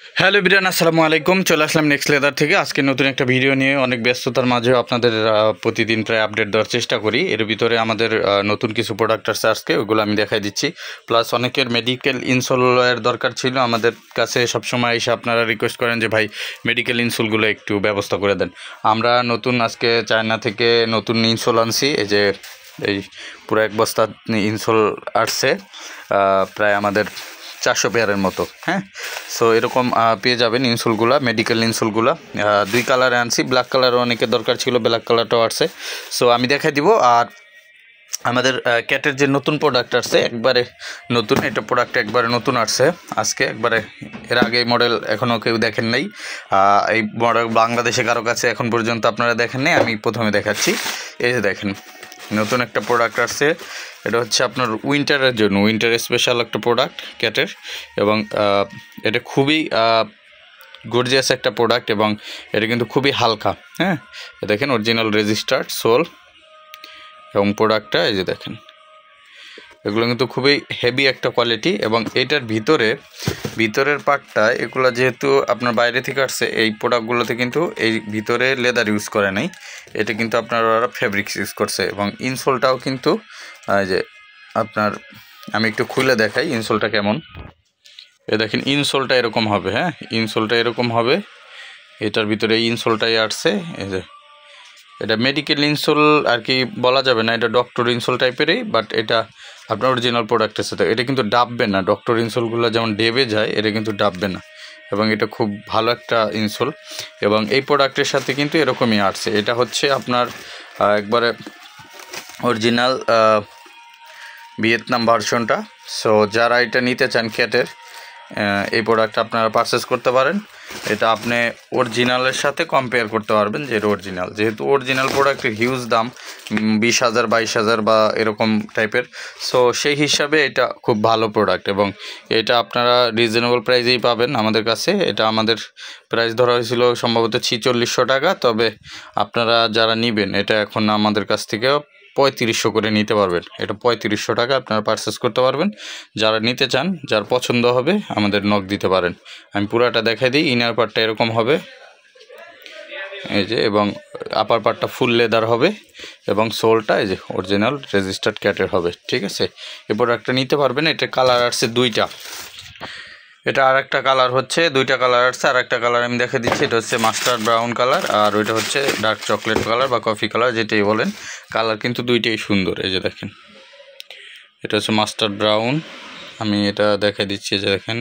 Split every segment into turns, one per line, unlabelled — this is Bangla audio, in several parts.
হ্যালো বিরান, আসসালামু আলাইকুম। চলে আসলাম নেক্সট লেদার থেকে। আজকে নতুন একটা ভিডিও নিয়ে অনেক ব্যস্ততার মাঝেও আপনাদের প্রতিদিন প্রায় আপডেট দেওয়ার চেষ্টা করি। এর ভিতরে আমাদের নতুন কিছু প্রোডাক্ট আসছে আজকে, ওগুলো আমি দেখাই দিচ্ছি। প্লাস অনেকের মেডিকেল ইনসোলের দরকার ছিল, আমাদের কাছে সবসময় এসে আপনারা রিকোয়েস্ট করেন যে ভাই মেডিকেল ইনসোলগুলো একটু ব্যবস্থা করে দেন। আমরা নতুন আজকে চায়না থেকে নতুন ইনসোল আনছি। এই পুরো এক বস্তা ইনসোল আসছে, প্রায় আমাদের 400 পেয়ারের মতো। হ্যাঁ, সো এরকম পেয়ে যাবেন ইনসোলগুলো, মেডিকেল ইনসোলগুলো। দুই কালারে আনছি, ব্ল্যাক কালারও অনেকের দরকার ছিল, ব্ল্যাক কালারটাও আসছে। সো আমি দেখাই দিব। আর আমাদের ক্যাটের যে নতুন প্রোডাক্ট আসছে, একবারে নতুন, এটা প্রোডাক্ট একবারে নতুন আসছে আজকে, একবারে। এর আগে এই মডেল এখনও কেউ দেখেন নাই। এই মডেল বাংলাদেশে কারো কাছে এখন পর্যন্ত আপনারা দেখেন নাই, আমি প্রথমে দেখাচ্ছি। এই যে দেখেন, নতুন একটা প্রোডাক্ট আসছে। এটা হচ্ছে আপনার উইন্টারের জন্য, উইন্টার স্পেশাল একটা প্রোডাক্ট ক্যাটের। এবং এটা খুবই গর্জিয়াস একটা প্রোডাক্ট, এবং এটা কিন্তু খুবই হালকা। হ্যাঁ, দেখেন অরিজিনাল রেজিস্টার্ড সোল এবং প্রোডাক্টটা এই যে দেখেন, এগুলো কিন্তু খুবই হেভি একটা কোয়ালিটি। এবং এটার ভিতরের পার্টটা, এগুলো যেহেতু আপনার বাইরে থেকে আসছে, এই প্রোডাক্টগুলোতে কিন্তু এই ভিতরে লেদার ইউজ করে নাই, এটা কিন্তু আপনার ওরা ফেব্রিক্স ইউজ করছে। এবং ইনসোলটাও কিন্তু যে আপনার, আমি একটু খুলে দেখাই ইনসোলটা কেমন। এ দেখেন, ইনসোলটা এরকম হবে। হ্যাঁ, ইনসোলটা এরকম হবে। এটার ভিতরে ইনসোলটাই আসছে। এই যে এটা মেডিকেল ইনসোল আর কি বলা যাবে না, এটা ডক্টর ইনসোল টাইপেরই, বাট এটা আপনার অরিজিনাল প্রোডাক্টের সাথে। এটা কিন্তু ডাববে না, ডক্টর ইনসোলগুলো যেমন ডেবে যায়, এটা কিন্তু ডাববে না। এবং এটা খুব ভালো একটা ইনসোল। এবং এই প্রোডাক্টের সাথে কিন্তু এরকমই আসছে। এটা হচ্ছে আপনার একবারে অরিজিনাল ভিয়েতনাম ভার্সনটা। সো যারা এটা নিতে চান ক্যাটের, এই প্রোডাক্টটা আপনারা পারচেস করতে পারেন। এটা আপনি অরিজিনালের সাথে কম্পেয়ার করতে পারবেন যে এটা অরিজিনাল, যেহেতু অরিজিনাল প্রোডাক্টের হিউজ দাম 20,000 22,000 বা এরকম টাইপের। সো সেই হিসাবে এটা খুব ভালো প্রোডাক্ট, এবং এটা আপনারা রিজনেবল প্রাইসেই পাবেন আমাদের কাছে। এটা আমাদের প্রাইস ধরা হয়েছিল সম্ভবত 4600 টাকা, তবে আপনারা যারা নেবেন এটা এখন আমাদের কাছ থেকে 3500 করে নিতে পারবেন। এটা 3500 টাকা আপনারা পারচেস করতে পারবেন। যারা নিতে চান, যার পছন্দ হবে, আমাদের নক দিতে পারেন। আমি পুরাটা দেখাই দিই। ইনার পার্টটা এরকম হবে, এই যে, এবং আপার পার্টটা ফুল লেদার হবে, এবং সোলটা এই যে অরিজিনাল রেজিস্টার্ড ক্যাটের হবে। ঠিক আছে, এই প্রোডাক্টটা নিতে পারবেন। এটা কালার আসছে দুইটা। এটা আর একটা কালার হচ্ছে, দুইটা কালার আসছে। আর একটা কালার আমি দেখে দিচ্ছি, এটা হচ্ছে মাস্টার্ড ব্রাউন কালার, আর ওইটা হচ্ছে ডার্ক চকলেট কালার বা কফি কালার, যেটাই বলেন। কালার কিন্তু দুইটাই সুন্দর। এই যে দেখেন, এটা হচ্ছে মাস্টার্ড ব্রাউন। আমি এটা দেখে দিচ্ছি, যে দেখেন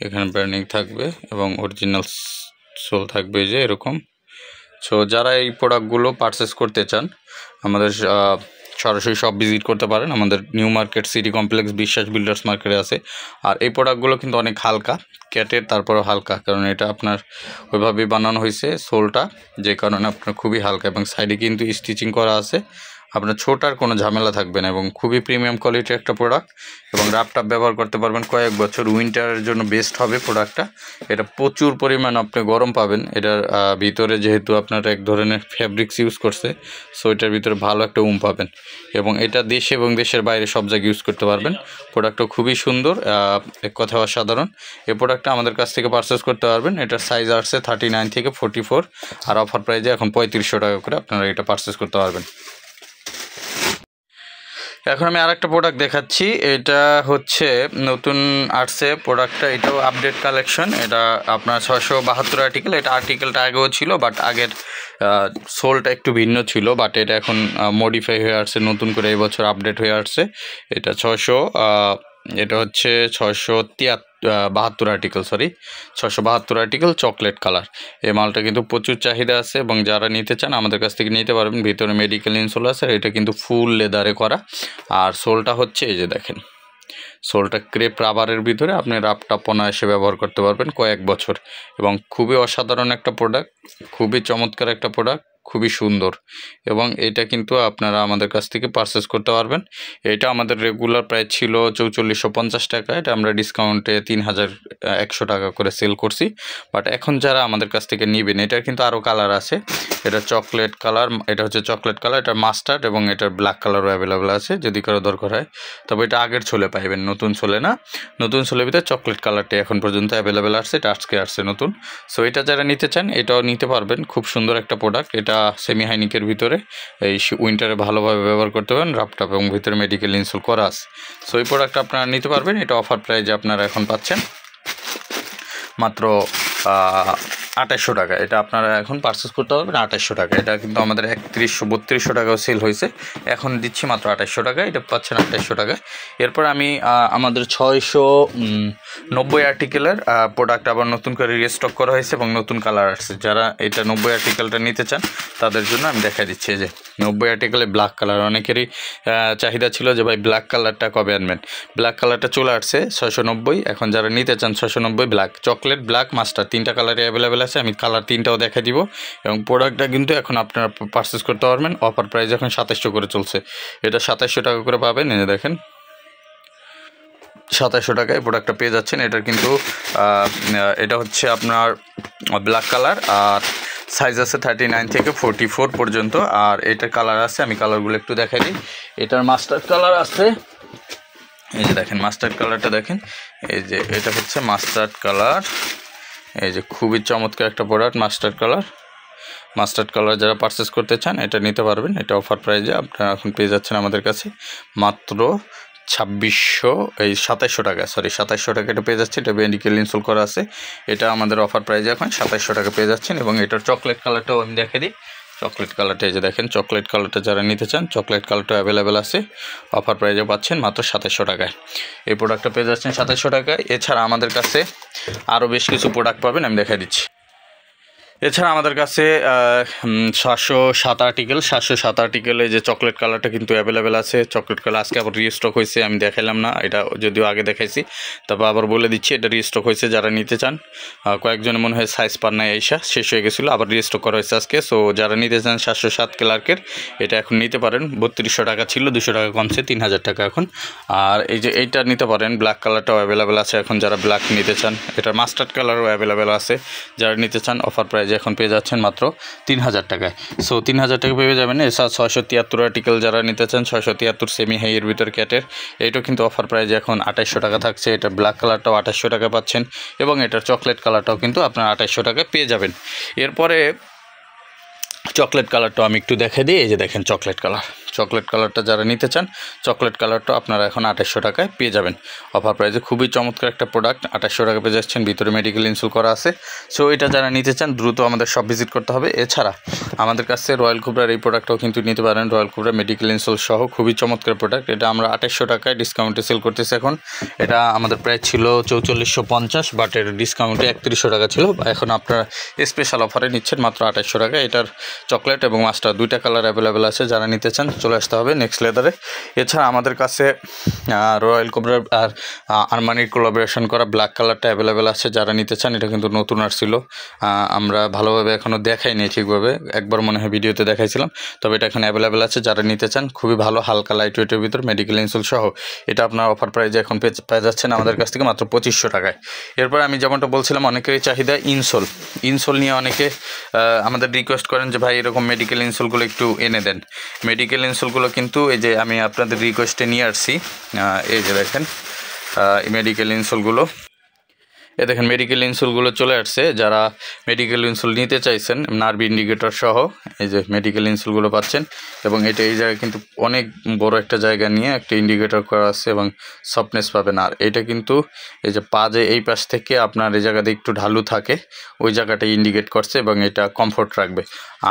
এখানে ব্র্যান্ডিং থাকবে এবং অরিজিনাল সোল থাকবে, যে এরকম। সো যারা এই প্রোডাক্টগুলো পারচেস করতে চান, আমাদের সরাসরি শপ ভিজিট করতে পারেন। আমাদের নিউ মার্কেট সিটি কমপ্লেক্স বিশ্বাস বিল্ডার্স মার্কেটে আছে। আর এই প্রোডাক্টগুলো কিন্তু অনেক হালকা, ক্যাটের তারপরেও হালকা, কারণ এটা আপনার ওইভাবেই বানানো হয়েছে সোলটা, যে কারণে আপনার খুবই হালকা। এবং সাইডে কিন্তু স্টিচিং করা আছে, আপনার ছোটার কোনো ঝামেলা থাকবে না। এবং খুবই প্রিমিয়াম কোয়ালিটির একটা প্রোডাক্ট, এবং রাফটাপ ব্যবহার করতে পারবেন কয়েক বছর। উইন্টারের জন্য বেস্ট হবে প্রোডাক্টটা। এটা প্রচুর পরিমাণ আপনি গরম পাবেন। এটার ভিতরে যেহেতু আপনার এক ধরনের ফ্যাব্রিক্স ইউজ করছে, সো এটার ভিতরে ভালো একটা পাবেন। এবং এটা দেশে এবং দেশের বাইরে সব জায়গায় ইউজ করতে পারবেন। প্রোডাক্টটা খুবই সুন্দর, এক কথায় অসাধারণ। এই প্রোডাক্টটা আমাদের কাছ থেকে পারচেস করতে পারবেন। এটার সাইজ আসছে 39 থেকে 44, আর অফার প্রাইজে এখন 3500 টাকা করে আপনারা এটা পারচেস করতে পারবেন। এখন আমি আরেকটা প্রোডাক্ট দেখাচ্ছি। এটা হচ্ছে নতুন আসছে প্রোডাক্টটা, এটাও আপডেট কালেকশন। এটা আপনার 672 আর্টিকেল। এটা আর্টিকেলটা আগেও ছিল, বাট আগের সোলটা একটু ভিন্ন ছিল, বাট এটা এখন মডিফাই হয়ে আসছে, নতুন করে এই বছর আপডেট হয়ে আসছে। এটা এটা হচ্ছে 672 আর্টিকেল, 672 আর্টিকেল চকলেট কালার। এই মালটা কিন্তু প্রচুর চাহিদা আছে, এবং যারা নিতে চান আমাদের কাছ থেকে নিতে পারবেন। ভিতরে মেডিকেল ইনসোল আছে, এটা কিন্তু ফুল লেদারে করা। আর সোলটা হচ্ছে এই যে দেখেন, সোলটা ক্রেপ রাবারের ভিতরে, আপনি রাপটাপনা এসে ব্যবহার করতে পারবেন কয়েক বছর। এবং খুবই অসাধারণ একটা প্রোডাক্ট, খুবই চমৎকার একটা প্রোডাক্ট, খুবই সুন্দর। এবং এটা কিন্তু আপনারা আমাদের কাছ থেকে পারচেস করতে পারবেন। এটা আমাদের রেগুলার প্রাইস ছিল 4450 টাকা, এটা আমরা ডিসকাউন্টে 3100 টাকা করে সেল করছি। বাট এখন যারা আমাদের কাছ থেকে নেবেন, এটার কিন্তু আরও কালার আছে। এটা চকলেট কালার, এটা হচ্ছে চকলেট কালার, এটা মাস্টার্ড এবং এটার ব্ল্যাক কালারও অ্যাভেলেবেল আছে যদি কারো দরকার হয়। তবে এটা আগের ছোলে পাইবেন, নতুন ছোলে না। নতুন ছোলের ভিতরে চকলেট কালারটি এখন পর্যন্ত অ্যাভেলেবেল আসছে, এটা আজকে আসছে নতুন। সো এটা যারা নিতে চান এটাও নিতে পারবেন, খুব সুন্দর একটা প্রোডাক্ট। এটা সেমি হাইনিকের ভিতরে, এই উইন্টারে ভালোভাবে ব্যবহার করতে পারেন, রাফটাপ এবং ভিতরে মেডিকেল ইনসোল করা আছে। সো এই প্রোডাক্ট আপনারা নিতে পারবেন। এটা অফার প্রাইজে আপনারা এখন পাচ্ছেন মাত্র 2800 টাকা। এটা আপনারা এখন পারচেস করতে পারবেন 2800 টাকা। এটা কিন্তু আমাদের 3100-3200 টাকাও সেল হয়েছে, এখন দিচ্ছি মাত্র 2800 টাকা। এটা পাচ্ছেন 2800 টাকায়। এরপর আমি আমাদের 690 আর্টিকেলের প্রোডাক্ট আবার নতুন করে রিস্টক করা হয়েছে এবং নতুন কালার আসছে। যারা এটা 90 আর্টিকেলটা নিতে চান তাদের জন্য আমি দেখাই দিচ্ছি। যে 90 আর্টিকেলে ব্ল্যাক কালার, অনেকেরই চাহিদা ছিল যে ভাই ব্ল্যাক কালারটা কবে আনবেন। ব্ল্যাক কালারটা চলে আসছে 690। এখন যারা নিতে চান 690 ব্ল্যাক, চকলেট, ব্ল্যাক, মাস্টার, 3টা কালারে অ্যাভেলেবেল আছে। আমি কালার 3টাও দেখা দিব এবং প্রোডাক্টটা কিন্তু এখন আপনারা পারচেস করতে পারবেন। অফার প্রাইস এখন 2700 করে চলছে। এটা 2700 টাকা করে পাবেন। এই যে দেখেন 2700 টাকায় প্রোডাক্টটা পেয়ে যাচ্ছেন। এটার কিন্তু এটা হচ্ছে আপনার ব্ল্যাক কালার, আর সাইজ আছে 39 থেকে 44 পর্যন্ত। আর এটার কালার আছে, আমি কালারগুলো একটু দেখাই দিই। এটার মাস্টার্ড কালার আছে, এই যে দেখেন মাস্টার্ড কালারটা দেখেন, এই যে এটা হচ্ছে মাস্টার্ড কালার। এই যে খুবই চমৎকার একটা product mustard colour. Mustard colour যারা পারচেস করতে চান এটা নিতে পারবেন। এটা অফার প্রাইজে আপনারা এখন পেয়ে যাচ্ছেন আমাদের কাছে মাত্র 2700 টাকা, সরি 2700 টাকা এটা পেয়ে যাচ্ছে। এটা মেডিকেল ইনসোল করা আছে। এটা আমাদের অফার প্রাইজে এখন 2700 টাকা পেয়ে যাচ্ছেন। এবং এটার চকলেট কালারটাও আমি দেখে দিই। চকলেট কালারটা এই যে দেখেন, চকলেট কালারটা যারা নিতে চান চকলেট কালারটা অ্যাভেলেবেল আছে, অফার প্রাইজে পাচ্ছেন মাত্র 2700 টাকায়। এই প্রোডাক্টটা পেয়ে যাচ্ছেন 2700 টাকায়। এছাড়া আমাদের কাছে আরও বেশ কিছু প্রোডাক্ট পাবেন, আমি দেখাই দিচ্ছি। এছাড়া আমাদের কাছে 707 আর্টিকেলে যে চকলেট কালারটা কিন্তু অ্যাভেলেবেল আছে। চকলেট কালার আজকে আবার রিস্টক হয়েছে, আমি দেখাইলাম না, এটা যদিও আগে দেখাইছি, তবে আবার বলে দিচ্ছি এটা রিস্টক হয়েছে। যারা নিতে চান, কয়েকজনের মনে হয় সাইজ পার নাই, আইসা শেষ হয়ে গেছিলো, আবার রিস্টক করা হয়েছে আজকে। সো যারা নিতে চান 707 কালারের এটা এখন নিতে পারেন। 3200 টাকা ছিল, 200 টাকা কমছে, 3000 টাকা এখন। আর এই যে এইটা নিতে পারেন, ব্ল্যাক কালারটাও অ্যাভেলেবেল আছে এখন যারা ব্ল্যাক নিতে চান। এটার মাস্টার্ড কালারও অ্যাভেলেবেল আছে, যারা নিতে চান অফার প্রাইস এখন পেয়ে যাচ্ছেন মাত্র 3000 টাকায়। সো 3000 টাকা পেয়ে যাবেন। এছাড়া 673 আর্টিকেল যারা নিতে চান, 673 সেমি হাইয়ের ভিতর ক্যাটের, এইটাও কিন্তু অফার প্রাইস এখন 2800 টাকা থাকছে। এটা ব্ল্যাক কালারটাও 2800 টাকা পাচ্ছেন এবং এটার চকলেট কালারটাও কিন্তু আপনার 2800 টাকায় পেয়ে যাবেন। এরপরে চকলেট কালারটা আমি একটু দেখে দিই। এই যে দেখেন চকলেট কালারটা যারা নিতে চান চকলেট কালারটা আপনারা এখন 2800 টাকায় পেয়ে যাবেন অফার প্রাইসে। খুবই চমৎকার একটা প্রোডাক্ট, 2800 টাকা পেয়ে যাচ্ছেন, ভিতরে মেডিকেল ইনসোল করা আছে। সো এটা যারা নিতে চান দ্রুত আমাদের সব ভিজিট করতে হবে। এছাড়া আমাদের কাছে রয়্যাল কোবরার এই প্রোডাক্টটাও কিন্তু নিতে পারেন, রয়্যাল কোবরা মেডিকেল ইনসোল সহ, খুবই চমৎকার প্রোডাক্ট। এটা আমরা 2800 টাকায় ডিসকাউন্টে সেল করতেছি এখন। এটা আমাদের প্রাইস ছিল 4450, বাট এর ডিসকাউন্টে 3100 টাকা ছিল, এখন আপনারা স্পেশাল অফারে নিচ্ছেন মাত্র 2800 টাকা। এটার চকলেট এবং মাস্টার 2টা কালার অ্যাভেলেবেল আছে, যারা নিতে চান চলে আসতে হবে নেক্সট লেদারে। এছাড়া আমাদের কাছে রয়্যাল কোবরার আর আরমানির কোলাবোরেশন করা ব্ল্যাক কালারটা অ্যাভেলেবেল আছে, যারা নিতে চান। এটা কিন্তু নতুন আসছিল, আমরা ভালোভাবে এখনও দেখাইনি ঠিকভাবে, একবার মনে হয় ভিডিওতে দেখাইছিলাম, তবে এটা এখন অ্যাভেলেবেল আছে। যারা নিতে চান খুবই ভালো, হালকা লাইট ওয়েটের ভিতর মেডিকেল ইনসোল সহ, এটা আপনার অফার প্রাইজে এখন পেয়ে যাচ্ছেন আমাদের কাছ থেকে মাত্র 2500 টাকায়। এরপর আমি যেমনটা বলছিলাম, অনেকেরই চাহিদা ইনসোল নিয়ে অনেকে আমাদের রিকোয়েস্ট করেন যে ভাই এরকম মেডিকেল ইনসোলগুলো একটু এনে দেন। মেডিকেল ইনসোলগুলো কিন্তু এই যে আমি আপনাদের রিকোয়েস্টে নিয়ে আসছি, এই যে দেখেন মেডিকেল ইনসোলগুলো, দেখেন মেডিকেল ইনসোলগুলো চলে আসছে। যারা মেডিকেল ইনসোল নিতে চাইছেন নার্ভ ইন্ডিকেটর সহ, এই যে মেডিকেল ইনসোলগুলো পাচ্ছেন। এবং এটা এই জায়গায় কিন্তু অনেক বড় একটা জায়গা নিয়ে একটা ইন্ডিকেটর করা আছে এবং সফটনেস পাবেন। আর এটা কিন্তু এই যে পা যে এই পাশ থেকে আপনার এই জায়গাতে একটু ঢালু থাকে, ওই জায়গাটা ইন্ডিকেট করছে এবং এটা কমফোর্ট রাখবে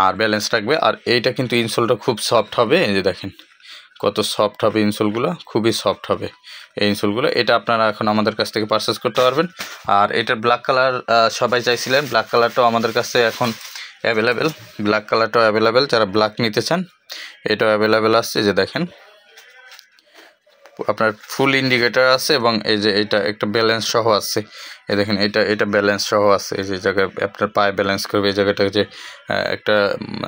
আর ব্যালেন্স রাখবে। আর এইটা কিন্তু ইনসোলটা খুব সফট হবে, এই যে দেখেন কত সফট হবে ইনসোলগুলো, খুবই সফট হবে এই ইনসোলগুলো। এটা আপনারা এখন আমাদের কাছ থেকে পারচেস করতে পারবেন। আর এটার ব্ল্যাক কালার সবাই চাইছিলেন, ব্ল্যাক কালারটাও আমাদের কাছে এখন অ্যাভেলেবেল, ব্ল্যাক কালারটাও অ্যাভেলেবেল, যারা ব্ল্যাক নিতে চান এটাও অ্যাভেলেবেল আসছে। যে দেখেন আপনার ফুল ইন্ডিকেটর আছে এবং এই যে এটা একটা ব্যালেন্স সহ আছে, এই দেখেন এটা ব্যালেন্স সহ আছে। এই যে জায়গায় আপনার পায়ে ব্যালেন্স করবে, এই জায়গাটা যে একটা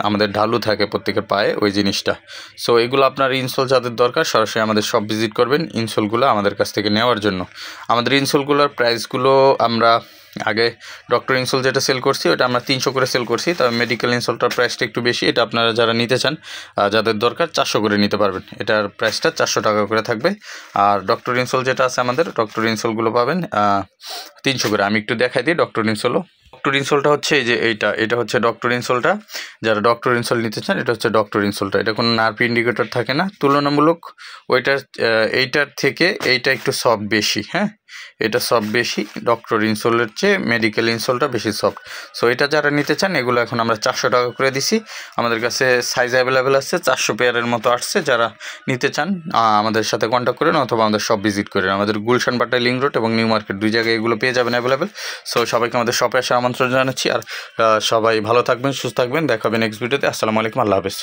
আমাদের ঢালু থাকে প্রত্যেকের পায়ে, ওই জিনিসটা। সো এগুলো আপনার ইনসোল যাদের দরকার সরাসরি আমাদের সব ভিজিট করবেন ইনসোলগুলো আমাদের কাছ থেকে নেওয়ার জন্য। আমাদের ইনসোলগুলোর প্রাইসগুলো আমরা আগে ডক্টর ইনসোল যেটা সেল করছি ওটা আমরা 300 করে সেল করছি, তবে মেডিকেল ইনসোলটার প্রাইসটা একটু বেশি। এটা আপনারা যারা নিতে চান, যাদের দরকার 400 করে নিতে পারবেন। এটার প্রাইসটা 400 টাকা করে থাকবে। আর ডক্টর ইনসোল যেটা আছে আমাদের, ডক্টর ইনসোলগুলো পাবেন 300 করে। আমি একটু দেখাই দিই ডক্টর ইনসোলও। ডক্টর ইনসোলটা হচ্ছে এই যে এটা হচ্ছে ডক্টর ইনসোলটা। যারা ডক্টর ইনসোল নিতে চান, এটা হচ্ছে ডক্টর ইনসোলটা। এটা কোনো নার্ভ ইন্ডিকেটর থাকে না, তুলনামূলক এইটার থেকে এইটা একটু সফট বেশি। হ্যাঁ, এটা সফট বেশি, ডক্টর ইনসোলের চেয়ে মেডিকেল ইনসোলটা বেশি সফট। সো এটা যারা নিতে চান, এগুলো এখন আমরা 400 টাকা করে দিছি। আমাদের কাছে সাইজ অ্যাভেলেবেল আছে, 400 পেয়ারের মতো আসছে। যারা নিতে চান আমাদের সাথে কন্ট্যাক্ট করেন অথবা আমাদের শপ ভিজিট করেন। আমাদের গুলশান বাটা লিং রোড এবং নিউ মার্কেট 2 জায়গায় এগুলো পেয়ে যাবেন অ্যাভেলেবেল। সো সবাইকে আমাদের শপে আসার আমন্ত্রণ জানাচ্ছি। আর সবাই ভালো থাকবেন, সুস্থ থাকবেন। দেখা হবে নেক্সট ভিডিওতে। আসসালামু আলাইকুম, আল্লাহ হাফেজ।